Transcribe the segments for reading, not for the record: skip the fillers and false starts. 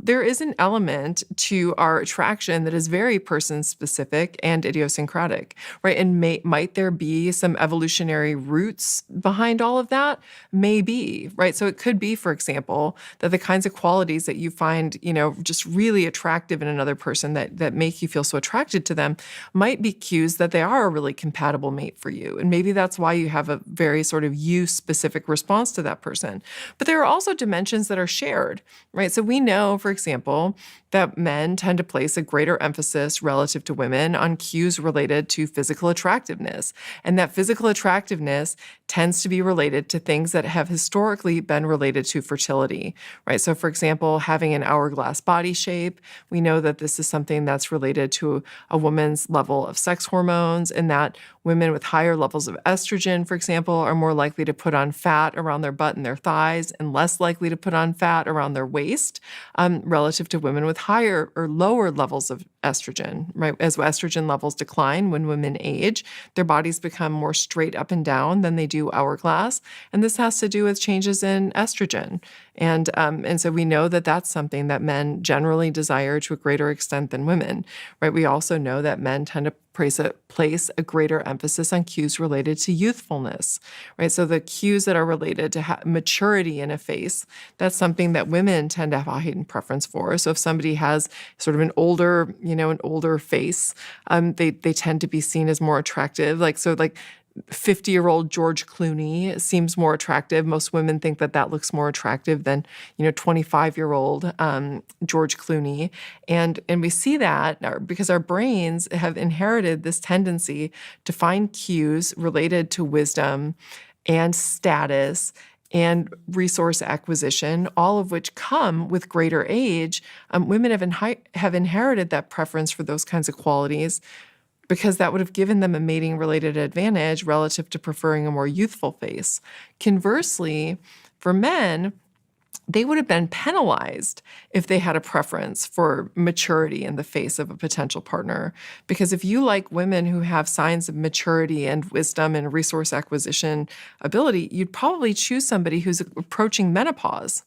there is an element to our attraction that is very person-specific and idiosyncratic, right? And might there be some evolutionary roots behind all of that? Maybe, right? So it could be, for example, that the kinds of qualities that you find, just really attractive in another person that make you feel so attracted to them might be cues that they are a really compatible mate for you. And maybe that's why you have a very sort of you-specific response to that person. But there are also dimensions that are shared, right? So we know, for example, that men tend to place a greater emphasis relative to women on cues related to physical attractiveness. And that physical attractiveness tends to be related to things that have historically been related to fertility, right? So, for example, having an hourglass body shape, we know that this is something that's related to a woman's level of sex hormones, and that women with higher levels of estrogen, for example, are more likely to put on fat around their butt and their thighs and less likely to put on fat around their waist, relative to women with higher or lower levels of estrogen, right? As estrogen levels decline when women age, their bodies become more straight up and down than they do hourglass. And this has to do with changes in estrogen. And so we know that that's something that men generally desire to a greater extent than women, right? We also know that men tend to place a greater emphasis on cues related to youthfulness, right? So the cues that are related to maturity in a face, that's something that women tend to have a heightened preference for. So if somebody has sort of an older face, they tend to be seen as more attractive. Like 50-year-old George Clooney seems more attractive. Most women think that looks more attractive than, 25-year-old George Clooney. And we see that because our brains have inherited this tendency to find cues related to wisdom and status and resource acquisition, all of which come with greater age. Women have inherited that preference for those kinds of qualities because that would have given them a mating-related advantage relative to preferring a more youthful face. Conversely, for men, they would have been penalized if they had a preference for maturity in the face of a potential partner. Because if you like women who have signs of maturity and wisdom and resource acquisition ability, you'd probably choose somebody who's approaching menopause,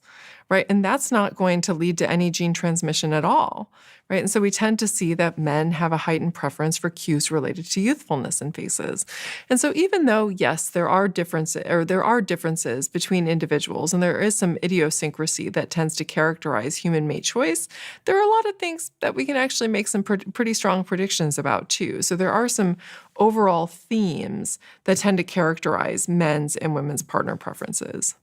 right? And that's not going to lead to any gene transmission at all, right? And so we tend to see that men have a heightened preference for cues related to youthfulness in faces. And so even though, yes, there are differences between individuals, and there is some idiosyncrasy that tends to characterize human mate choice, there are a lot of things that we can actually make some pretty strong predictions about too. So there are some overall themes that tend to characterize men's and women's partner preferences.